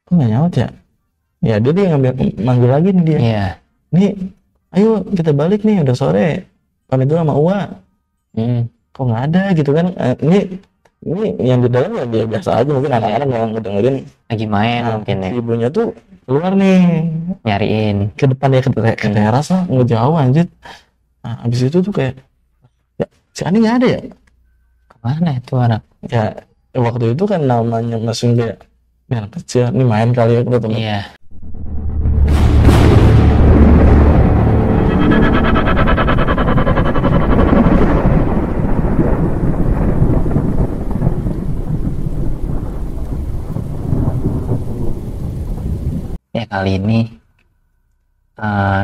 kok nggak nyaut ya. Ya dia manggil lagi nih dia. Iya. Nih, ayo kita balik nih, udah sore. Pamit dulu sama Uwa. Kok nggak ada gitu kan. Ini yang di dalam ya dia biasa aja, mungkin anak-anak yang ngedengerin Lagi main mungkin ya. si ibunya tuh keluar nih Nyariin. ke depan ya, ke teras lah, ngejauh anjir. Nah abis itu tuh kayak ya, si Ani nggak ada ya. Kemana itu anak? Ya waktu itu kan namanya masih kayak anak kecil, ini main kali ya ketemu. Iya. Ya kali ini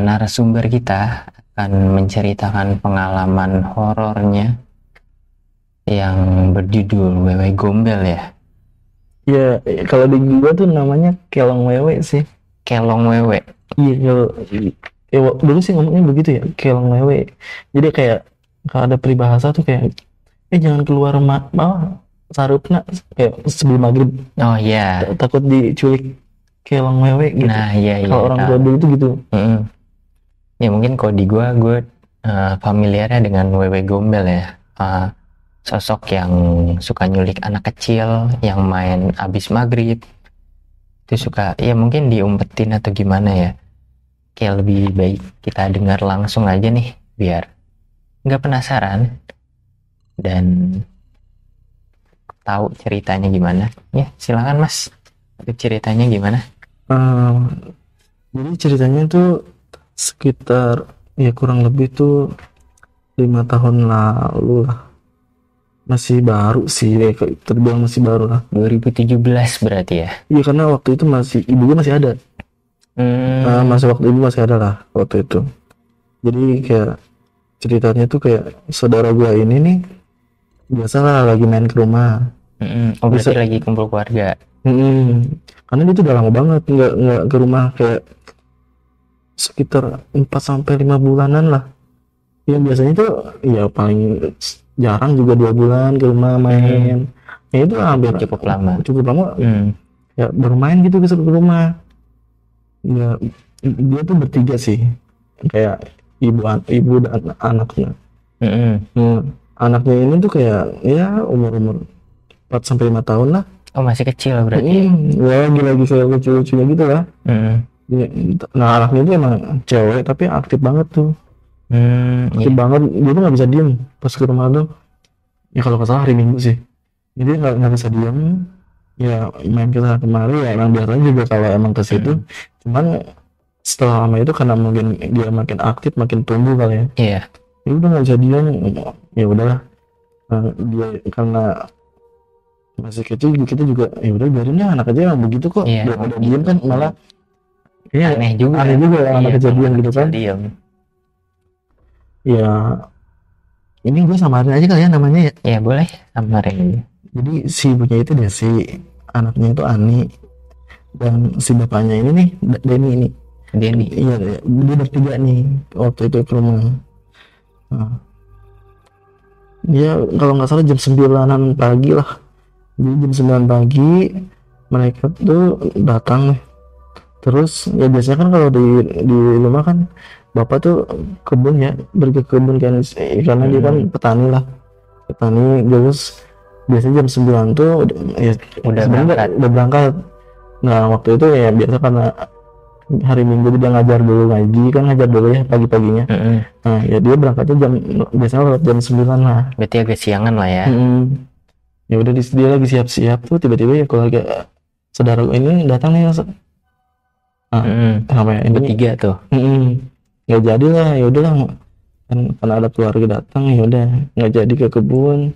narasumber kita akan menceritakan pengalaman horornya yang berjudul Wewe Gombel ya. Ya kalau di gua tuh namanya kelong wewe sih. Kelong Wewe. Iya kalau dulu sih ngomongnya begitu ya, kelong wewe. Jadi kayak kalau ada peribahasa tuh kayak jangan keluar sarupna kayak sebelum maghrib. Oh iya. Takut diculik kelong wewe gitu. Nah iya. Kalau orang tua dulu tuh gitu. Ya mungkin kalau di gue familiarnya dengan Wewe Gombel ya. Sosok yang suka nyulik anak kecil yang main abis maghrib. Itu suka ya mungkin diumpetin atau gimana ya. Kayak lebih baik kita dengar langsung aja nih biar nggak penasaran dan tahu ceritanya gimana. Ya silakan Mas. Itu ceritanya gimana? Jadi ceritanya tuh sekitar ya kurang lebih tuh 5 tahun lalu lah. Masih baru sih, terbilang masih baru lah. 2017 berarti ya? Iya karena waktu itu masih ibu gue masih ada. Masih waktu ibu masih ada lah waktu itu. Jadi kayak ceritanya tuh kayak saudara gue ini nih biasalah lagi main ke rumah. Berarti lagi kumpul keluarga. Karena dia tuh udah lama banget nggak ke rumah, kayak sekitar 4-5 bulanan lah. Ya biasanya tuh ya paling jarang juga 2 bulan ke rumah main. Ya itu hampir cukup lama. Ya baru main gitu ke rumah. Ya dia tuh bertiga sih, kayak ibu dan anaknya. Anaknya ini tuh kayak ya umur 4-5 tahun lah. Oh masih kecil berarti. Ya lagi kayak lucu-lucunya gitu lah. Nah anaknya itu emang cewek tapi aktif banget tuh. Aktif banget, dia tuh nggak bisa diem pas ke rumah tuh. Ya kalau nggak salah hari Minggu sih, jadi nggak bisa diem. Ya main kita kemari ya emang biasanya juga kalau emang ke situ. Cuman setelah lama itu karena mungkin dia makin aktif, makin tumbuh kali ya. Iya. Ya udah nggak bisa diem, ya udahlah. Dia karena masih kecil, kita juga ya udah biarinnya anak aja emang begitu kok. Iya. Udah diem kan malah. Iya. Aneh juga anak kejadian gitu kan. Diem. Ya ini gue samarin aja kali ya namanya ya. Ya boleh samarin. Jadi si ibunya itu Desi, anaknya itu Ani, dan si bapaknya ini nih Denny ini. Denny. Iya, dia bertiga nih waktu itu ke rumah. Ya kalau nggak salah jam 9 pagi lah. Jadi jam 9 pagi mereka tuh datang nih. Terus ya biasanya kan kalau di rumah kan bapak tuh kebun ya, pergi ke kebun kan, karena dia kan petani lah. Terus biasanya jam 9 tuh ya udah berangkat. Nah waktu itu ya biasa karena hari Minggu dia ngajar dulu ya pagi-paginya. Nah ya dia berangkatnya biasanya jam 9 lah. Berarti agak siangan lah ya. Ya udah dia lagi siap-siap tuh tiba-tiba ya keluarga saudara ini datang nih. Kenapa ya ini bertiga tuh? Nggak jadi lah, ya udahlah kan karena ada keluarga datang, ya udah nggak jadi ke kebun.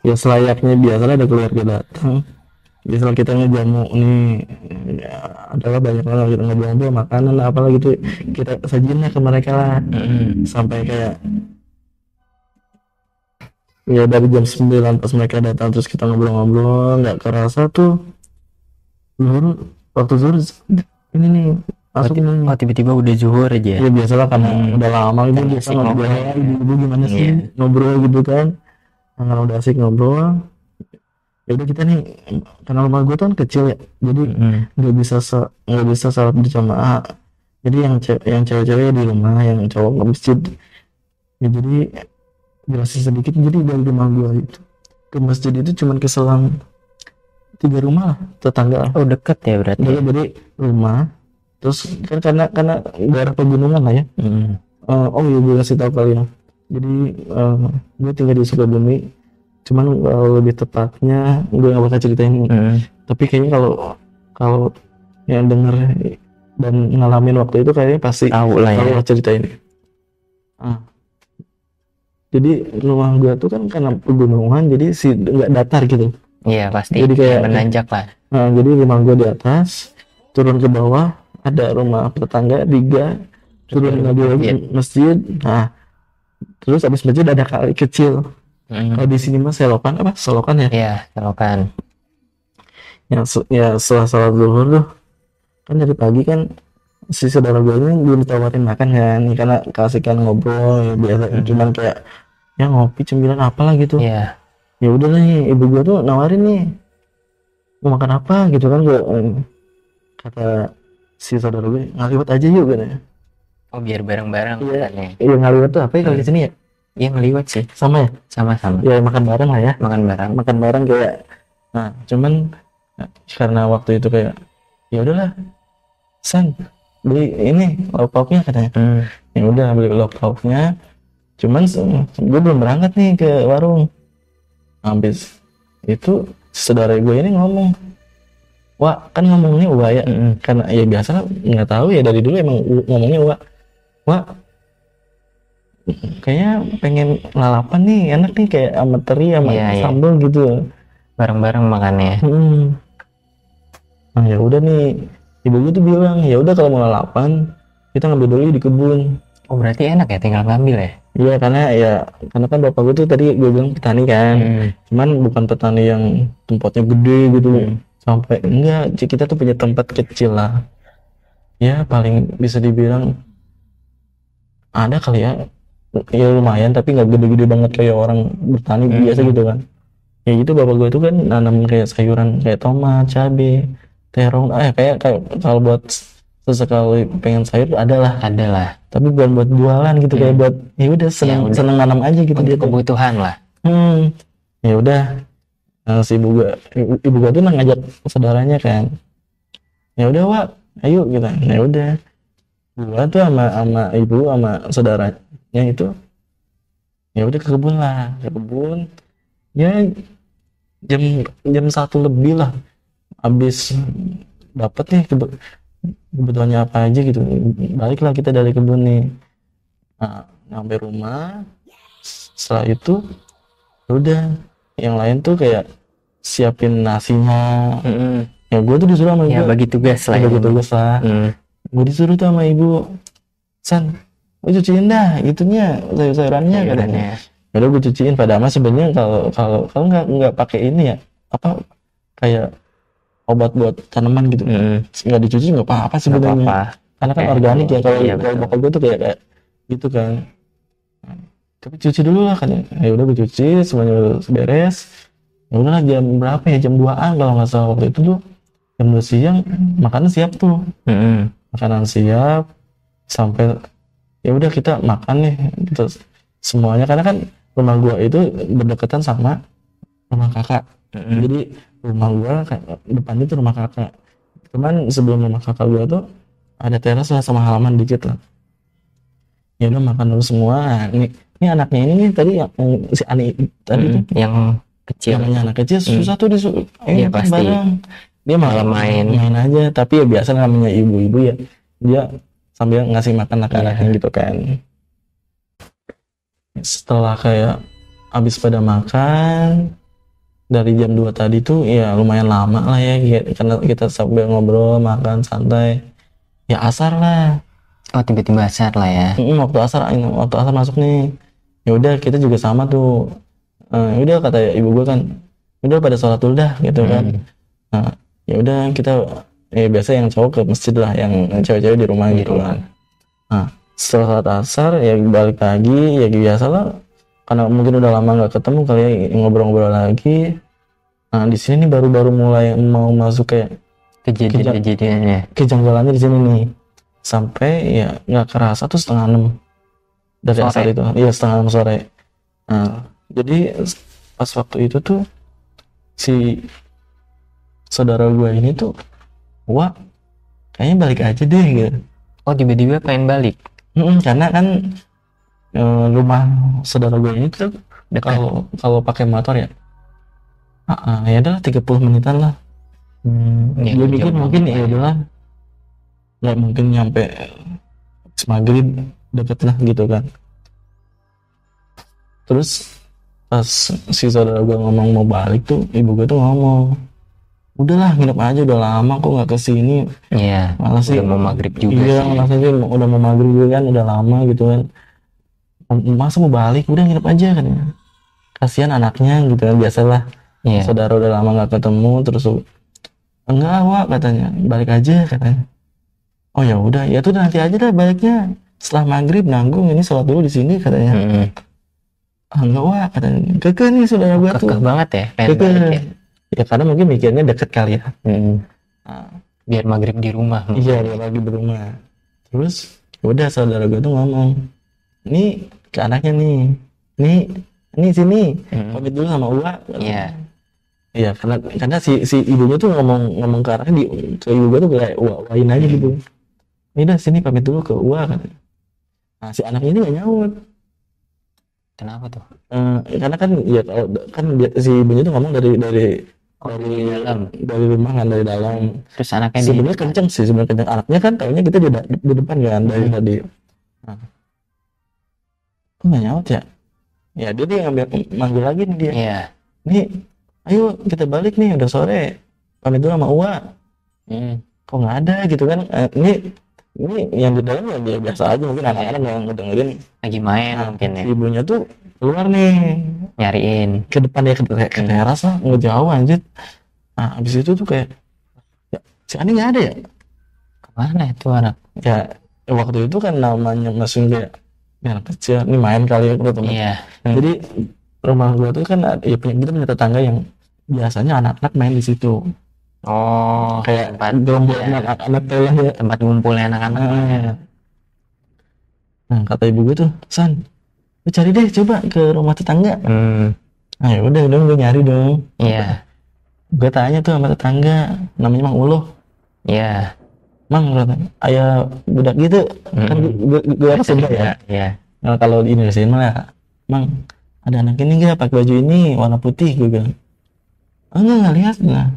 Ya selayaknya biasanya ada keluarga datang, biasanya kita ngejamu nih ya, adalah banyak orang kita ngejamu makanan apalah gitu kita sajiinnya ke mereka lah. Sampai kayak ya dari jam 9 pas mereka datang terus kita ngobrol-ngobrol, nggak kerasa tuh waktu zuhur ini nih masuk nih. Tiba-tiba udah zuhur aja. Ya biasalah karena udah lama gitu biasa ngobrol ibu gimana sih ngobrol gitu kan. Kalau udah asik ngobrol ya udah kita nih, karena rumah gue tuh kan kecil ya, jadi nggak bisa salat berjamaah. Jadi yang cewek-cewek di rumah, yang cowok ke masjid. Ya jadi jelasin sedikit, jadi dari rumah gue itu ke masjid itu cuman keselang 3 rumah lah, tetangga lah. Oh deket ya berarti. Jadi rumah, terus kan karena daerah pegunungan lah ya. Oh iya, gue kasih tahu kalian. Jadi gue tinggal di Sukabumi, cuman lebih tepatnya gue nggak bakal ceritain. Tapi kayaknya kalau yang denger dan ngalamin waktu itu kayaknya pasti tahu lah ya cerita ini. Jadi rumah gue tuh kan karena pegunungan, jadi nggak datar gitu. Iya pasti. Jadi kayak menanjak lah. Jadi rumah gue di atas, turun ke bawah ada rumah tetangga 3, turun lagi masjid. Nah, terus abis masjid ada kali kecil. Kalau di sini mah selokan ya? Iya, selokan. Ya setelah salat zuhur tuh, kan dari pagi kan si saudara gue ini belum ditawarin makan kan, karena kasihkan ngobrol ya biasa, cuman kayak ya ngopi cemilan apalah gitu. Iya. Ya udah nih, ibu gue tuh nawarin nih mau makan apa gitu kan. Gue kata si saudara gue, ngaliwat aja yuk katanya. Oh biar bareng-bareng. Iya ngaliwat tuh apa ya kalau di sini ya? Iya ngaliwat sih. Sama ya? Sama-sama. Ya makan bareng lah ya. Makan bareng kayak. Nah cuman karena waktu itu kayak ya udahlah, San beli ini lauk pauknya katanya. Ya udah beli lauk pauknya. Cuman gue belum berangkat nih ke warung. Habis itu saudara gue ini ngomong, wah kan ngomongnya wah ya, karena ya biasa nggak tahu ya, dari dulu emang ngomongnya wah kayaknya pengen lalapan nih, enak nih kayak sama teri sama sambal gitu, bareng-bareng makannya. Nah ya udah nih, ibu gue tuh bilang ya udah kalau mau lalapan kita ngambil dulu di kebun. Oh berarti enak ya tinggal ngambil ya? Iya karena kan bapak gue tuh tadi gue bilang petani kan, cuman bukan petani yang tempatnya gede gitu. Sampai enggak, kita tuh punya tempat kecil lah ya, paling bisa dibilang ada kali ya lumayan, tapi nggak gede-gede banget kayak orang bertani biasa gitu kan. Ya gitu bapak gue tuh kan nanam kayak sayuran kayak tomat, cabai, terong, kayak kalau buat sesekali pengen sayur ada lah, tapi bukan buat jualan gitu. Kayak buat ya udah seneng nanam aja gitu, dia kebutuhan lah. Ya udah, si ibu gua tuh ngajak saudaranya kan, ya udah Wak ayo gitu. Ya udah gua tuh sama ibu sama saudaranya itu ya udah ke kebun ya, jam 1 lebih lah, habis dapet nih kebutuhannya apa aja gitu. Baliklah kita dari kebun nih. Nah nyampe rumah, setelah itu udah yang lain tuh kayak siapin nasinya. Ya gue tuh disuruh sama ibu bagi tugas lah. Gue disuruh tuh sama ibu, San cuciin dah itunya sayurannya katanya. Udah gue cuciin, padahal sebenarnya kalau nggak pakai ini ya apa kayak obat buat tanaman gitu, nggak dicuci nggak apa-apa sebenarnya, karena kan organik ya. Kalau bapak gue tuh kayak gitu kan. Tapi cuci dulu lah kan. Ya udah gue cuci semuanya beres. Ya udahlah jam berapa ya, jam 2-an kalau nggak salah waktu itu tuh, jam 2 siang makanan siap tuh. Makanan siap sampai ya udah kita makan nih gitu semuanya, karena kan rumah gua itu berdekatan sama rumah kakak. Jadi rumah gua depannya tuh rumah kakak, cuman sebelum rumah kakak gua tuh ada teras lah sama halaman dikit lah. Ya udah makan dulu semua. Ini anaknya ini nih tadi yang si Ani tadi tuh yang kecil, anak kecil susah tuh disuruh pasti bareng. Dia malah main aja, tapi ya biasa namanya ibu-ibu ya, dia sambil ngasih makan anak-anaknya gitu kan. Setelah kayak habis pada makan dari jam 2 tadi tuh ya lumayan lama lah ya, karena kita sambil ngobrol makan santai ya, asar lah. Oh tiba-tiba asar lah ya. Waktu asar masuk nih. Ya udah kita juga sama tuh. Udah kata ibu gue kan, udah pada sholat dulu dah gitu kan. Nah ya udah kita biasa yang cowok ke masjid lah, yang cewek-cewek di rumah gitu kan. Nah setelah sholat asar ya balik lagi ya biasa lah, karena mungkin udah lama nggak ketemu kali ya, ngobrol-ngobrol lagi. Nah di sini nih baru mulai mau masuk kayak kejadiannya, kejanggalannya di sini nih. Sampai ya nggak kerasa tuh 5:30 dari Sore. asar itu. Iya 5:30 sore. Nah jadi pas waktu itu tuh si saudara gue ini tuh, wah kayaknya balik aja deh gitu. Oh tiba-tiba pengen balik. Karena kan rumah saudara gue ini tuh Dekat. kalau pakai motor ya, ya udah 30 menitan lah. Ya, Gue mikir mungkin ya udahlah, nggak mungkin nyampe maghrib, deket lah gitu kan. Terus pas si saudara gue ngomong mau balik tuh, ibu gue tuh ngomong, udahlah nginep aja, udah lama kok nggak kesini. Iya. Malah sih udah mau maghrib juga iya, sih. malah sih udah mau maghrib juga kan, udah lama gitu kan. Masa mau balik, udah nginep aja kan. Kasihan anaknya gitu kan, biasalah. Iya. Saudara udah lama nggak ketemu, terus enggak wah katanya, balik aja katanya. Oh ya udah, ya tuh nanti aja dah baliknya setelah maghrib, nanggung ini sholat dulu di sini katanya. Enggak wah katanya, keke nih saudara gue tuh. Kekeh banget ya, pengen Keke. balik ya. Ya karena mungkin mikirnya deket kali ya. Nah, biar maghrib di rumah. Iya, dia lagi di rumah. Terus udah saudara gue tuh ngomong, nih ke anaknya nih sini, pamit dulu sama Uwa. Iya. Iya, karena si ibunya tuh ngomong ke arahnya ke ibu gue tuh kayak Uwain aja gitu. Ini dah sini pamit dulu ke Uwa katanya. Nah si anaknya ini gak nyaut. Kenapa tuh? Karena kan ya kan si ibunya tuh ngomong dari dalam, dari rumah kan, dari dalam. Terus anaknya sebenarnya kenceng sih, anaknya kan taunya kita di depan kan dari tadi. Nah, kok nggak nyaut ya? Ya dia manggil lagi nih dia. Iya. Nih, ayo kita balik nih, udah sore. Pamit dulu sama Uwa. Kok nggak ada gitu kan? Ini yang di dalam ya biasa aja, mungkin anak-anak yang ngedengerin lagi main mungkin ya. Ibunya tuh keluar nih, nyariin ke depan ya, ke teras lah, nggak jauh anjir. Nah abis itu tuh kayak ya, si Ani nggak ada ya? Kemana itu anak? Ya waktu itu kan namanya masih kayak anak kecil, ini main kali ya teman. Iya. Jadi rumah gua tuh kan ya kita punya tetangga yang biasanya anak-anak main di situ. Oh, kayak tempat gerombolan anak-anak lah ya, tempat ngumpulnya anak-anak. Nah kata ibu gue tuh, San, lu cari deh coba ke rumah tetangga. Nah ya udah gue nyari dong. Iya. Gue tanya tuh sama tetangga, namanya Mang Uloh. Iya. Mang, ayah budak gitu. Kan gue orang Sunda ya. Iya. Nah kalau di Indonesia malah, Mang, ada anak ini nggak pakai baju ini warna putih? Gue bilang, enggak lihat. Nah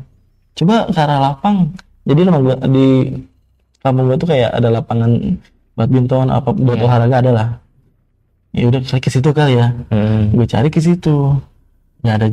coba ke arah lapang. Jadi di kampung gue tuh kayak ada lapangan badminton apa buat olahraga ada lah. Ya udah ke situ kali ya. Gue cari ke situ, nggak ada.